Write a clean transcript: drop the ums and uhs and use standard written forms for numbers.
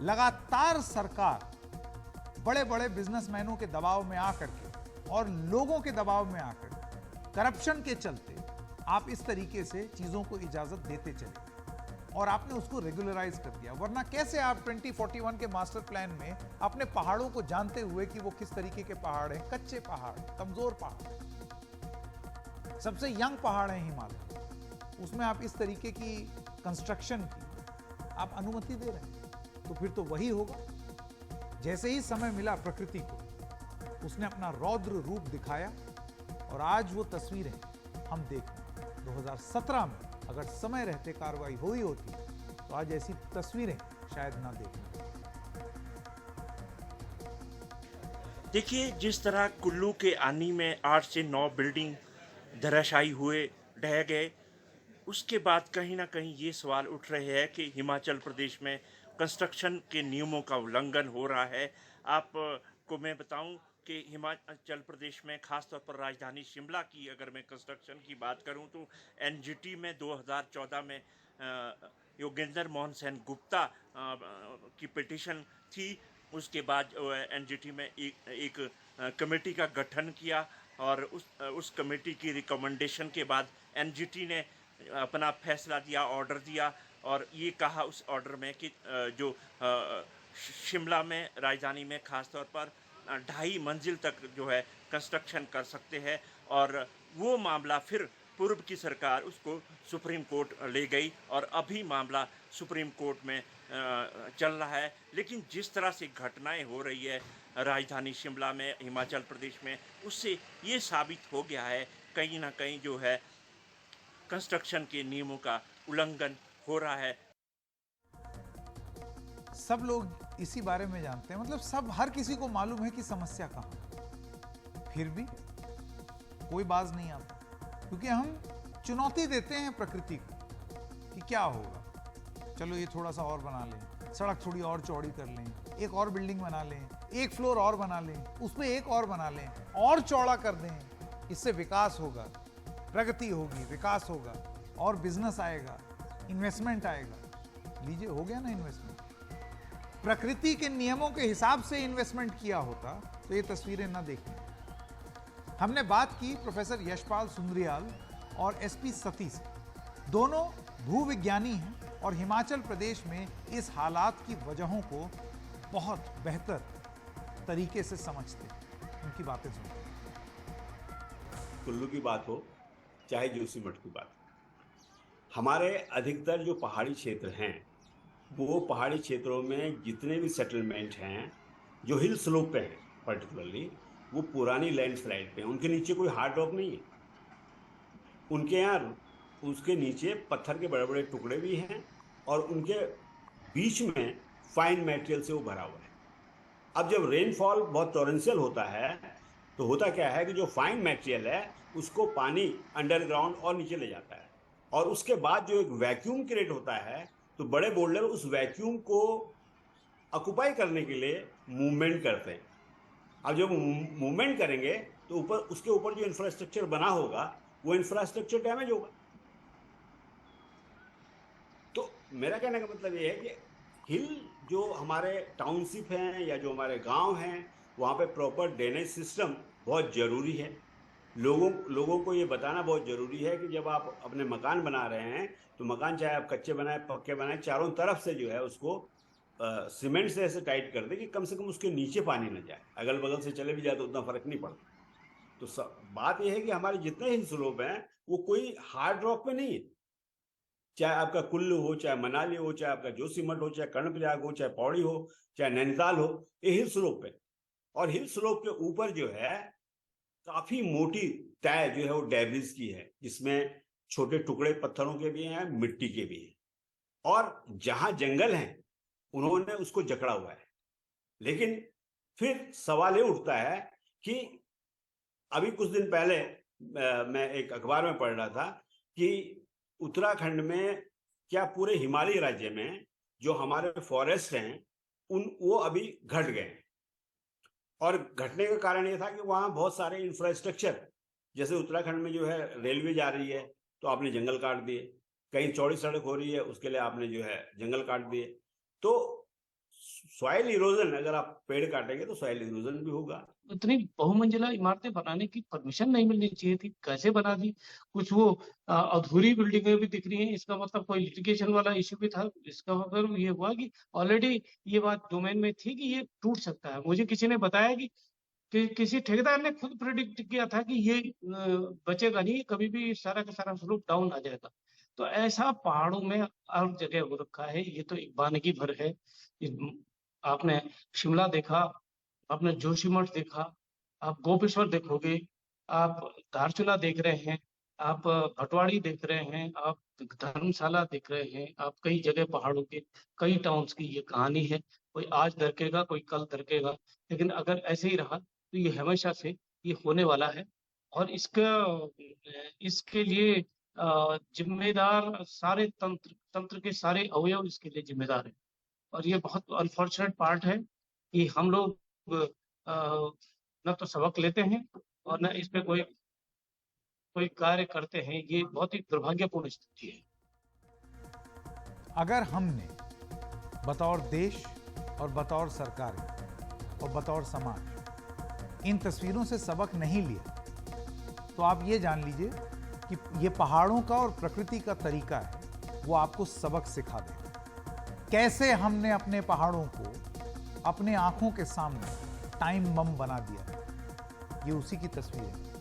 लगातार सरकार बड़े बड़े बिजनेसमैनों के दबाव में आकर के और लोगों के दबाव में आकर करप्शन के चलते आप इस तरीके से चीजों को इजाजत देते चले और आपने उसको रेगुलराइज कर दिया। वरना कैसे आप 2041 के मास्टर प्लान में अपने पहाड़ों को जानते हुए कि वो किस तरीके के पहाड़ हैं, कच्चे पहाड़, कमजोर पहाड़, सबसे यंग पहाड़ है हिमालय, उसमें आप इस तरीके की कंस्ट्रक्शन की आप अनुमति दे रहे हैं, तो फिर तो वही होगा। जैसे ही समय मिला प्रकृति को, उसने अपना रौद्र रूप दिखाया और आज वो तस्वीरें हम देख रहे हैं। 2017 में अगर समय रहते कार्रवाई हुई होती तो आज ऐसी तस्वीरें शायद ना देखने। देखिए, जिस तरह कुल्लू के आनी में 8 से 9 बिल्डिंग धराशायी हुए, ढह गए, उसके बाद कहीं ना कहीं ये सवाल उठ रहे हैं कि हिमाचल प्रदेश में कंस्ट्रक्शन के नियमों का उल्लंघन हो रहा है। आपको मैं बताऊं कि हिमाचल प्रदेश में खासतौर पर राजधानी शिमला की अगर मैं कंस्ट्रक्शन की बात करूं तो एनजीटी में 2014 में योगेंद्र मोहन सेन गुप्ता की पिटीशन थी। उसके बाद एनजीटी में एक कमेटी का गठन किया और उस कमेटी की रिकमेंडेशन के बाद एनजीटी ने अपना फैसला दिया, ऑर्डर दिया और ये कहा उस ऑर्डर में कि जो शिमला में राजधानी में खासतौर पर 2.5 मंजिल तक जो है कंस्ट्रक्शन कर सकते हैं। और वो मामला फिर पूर्व की सरकार उसको सुप्रीम कोर्ट ले गई और अभी मामला सुप्रीम कोर्ट में चल रहा है। लेकिन जिस तरह से घटनाएं हो रही है राजधानी शिमला में, हिमाचल प्रदेश में, उससे ये साबित हो गया है कहीं ना कहीं जो है कंस्ट्रक्शन के नियमों का उल्लंघन हो रहा है। सब लोग इसी बारे में जानते हैं, मतलब हर किसी को मालूम है कि समस्या कहां, फिर भी कोई बाज नहीं आता, क्योंकि हम चुनौती देते हैं प्रकृति को कि क्या होगा, चलो ये थोड़ा सा और बना लें, सड़क थोड़ी और चौड़ी कर लें, एक और बिल्डिंग बना लें, एक फ्लोर और बना लें, उसमें एक और बना लें, और चौड़ा कर दें, इससे विकास होगा, प्रगति होगी, विकास होगा और बिजनेस आएगा, इन्वेस्टमेंट आएगा। लीजिए, हो गया ना इन्वेस्टमेंट। प्रकृति के नियमों के हिसाब से इन्वेस्टमेंट किया होता तो ये तस्वीरें ना देखनी। हमने बात की प्रोफेसर यशपाल सुंदरियाल और एसपी सती से। दोनों भूविज्ञानी हैं और हिमाचल प्रदेश में इस हालात की वजहों को बहुत बेहतर तरीके से समझते हैं। उनकी बातें सुनते हैं। कुल्लू की बात हो चाहे जोशीमठ की बात हो, हमारे अधिकतर जो पहाड़ी क्षेत्र हैं वो पहाड़ी क्षेत्रों में जितने भी सेटलमेंट हैं जो हिल स्लोप पे हैं पर्टिकुलरली, वो पुरानी लैंडस्लाइड पे हैं। उनके नीचे कोई हार्ड रॉक नहीं है, उनके यहाँ उसके नीचे पत्थर के बड़े बड़े टुकड़े भी हैं और उनके बीच में फाइन मटेरियल से वो भरा हुआ है। अब जब रेनफॉल बहुत टॉरेंशियल होता है तो होता क्या है कि जो फाइन मटेरियल है उसको पानी अंडरग्राउंड और नीचे ले जाता है और उसके बाद जो एक वैक्यूम क्रिएट होता है तो बड़े बोल्डर उस वैक्यूम को ऑक्युपाई करने के लिए मूवमेंट करते हैं। अब जब मूवमेंट करेंगे तो ऊपर उसके ऊपर जो इंफ्रास्ट्रक्चर बना होगा वो इंफ्रास्ट्रक्चर डैमेज होगा। तो मेरा कहने का मतलब ये है कि हिल जो हमारे टाउनशिप हैं या जो हमारे गांव हैं वहां पे प्रॉपर ड्रेनेज सिस्टम बहुत जरूरी है। लोगों को ये बताना बहुत जरूरी है कि जब आप अपने मकान बना रहे हैं तो मकान चाहे आप कच्चे बनाए पक्के बनाए, चारों तरफ से जो है उसको सीमेंट से ऐसे टाइट कर दे कि कम से कम उसके नीचे पानी न जाए, अगल बगल से चले भी जाए तो उतना फर्क नहीं पड़ता। तो बात यह है कि हमारे जितने हिल स्लोप हैं वो कोई हार्ड रॉक पे नहीं है, चाहे आपका कुल्लू हो, चाहे मनाली हो, चाहे आपका जोशीमठ हो, चाहे कर्णप्रयाग हो, चाहे पौड़ी हो, चाहे नैनीताल हो, ये हिल स्लोप पे। और हिल स्लोप के ऊपर जो है काफी मोटी तय जो है वो डेब्रिस की है, जिसमें छोटे टुकड़े पत्थरों के भी हैं, मिट्टी के भी हैं, और जहां जंगल हैं उन्होंने उसको जकड़ा हुआ है। लेकिन फिर सवाल ये उठता है कि अभी कुछ दिन पहले मैं एक अखबार में पढ़ रहा था कि उत्तराखंड में क्या पूरे हिमालय राज्य में जो हमारे फॉरेस्ट हैं वो अभी घट गए हैं। और घटने का कारण ये था कि वहां बहुत सारे इंफ्रास्ट्रक्चर, जैसे उत्तराखंड में जो है रेलवे जा रही है तो आपने जंगल काट दिए, कहीं चौड़ी सड़क हो रही है उसके लिए आपने जो है जंगल काट दिए। तो सॉइल इरोजन, अगर आप पेड़ काटेंगे तो सॉइल इरोजन भी होगा। इतनी बहुमंजिला इमारतें बनाने की परमिशन नहीं मिलनी चाहिए थी, कैसे बना दी? कुछ वो अधूरी बिल्डिंगें भी दिख रही हैं, इसका मतलब कोई लिटिगेशन वाला इश्यू भी था। इसका मतलब ये हुआ कि ऑलरेडी ये बात डोमेन में थी कि ये टूट सकता है। मुझे किसी ने बताया कि किसी ठेकेदार ने खुद प्रेडिक्ट किया था कि ये बचेगा नहीं, कभी भी सारा का सारा स्लोप डाउन आ जाएगा। तो ऐसा पहाड़ों में हर जगह हो रखा है, ये तो एक वानगी भर है। आपने शिमला देखा, आपने जोशीमठ देखा, आप गोपेश्वर देखोगे, आप धारचूला देख रहे हैं, आप भटवाड़ी देख रहे हैं, आप धर्मशाला देख रहे हैं, आप कई जगह पहाड़ों के कई टाउन्स की ये कहानी है। कोई आज दरकेगा, कोई कल दरकेगा, लेकिन अगर ऐसे ही रहा तो ये हमेशा से ये होने वाला है। और इसके लिए जिम्मेदार सारे तंत्र के सारे अवयव इसके लिए जिम्मेदार है। और ये बहुत अनफॉर्चुनेट पार्ट है कि हम लोग न तो सबक लेते हैं और न इस पे कोई कार्य करते हैं। ये बहुत ही दुर्भाग्यपूर्ण स्थिति है। अगर हमने बतौर देश और बतौर सरकार और बतौर समाज इन तस्वीरों से सबक नहीं लिया, तो आप ये जान लीजिए कि ये पहाड़ों का और प्रकृति का तरीका है, वो आपको सबक सिखा देगा। कैसे हमने अपने पहाड़ों को अपने आंखों के सामने टाइम बम बना दिया, ये उसी की तस्वीर है।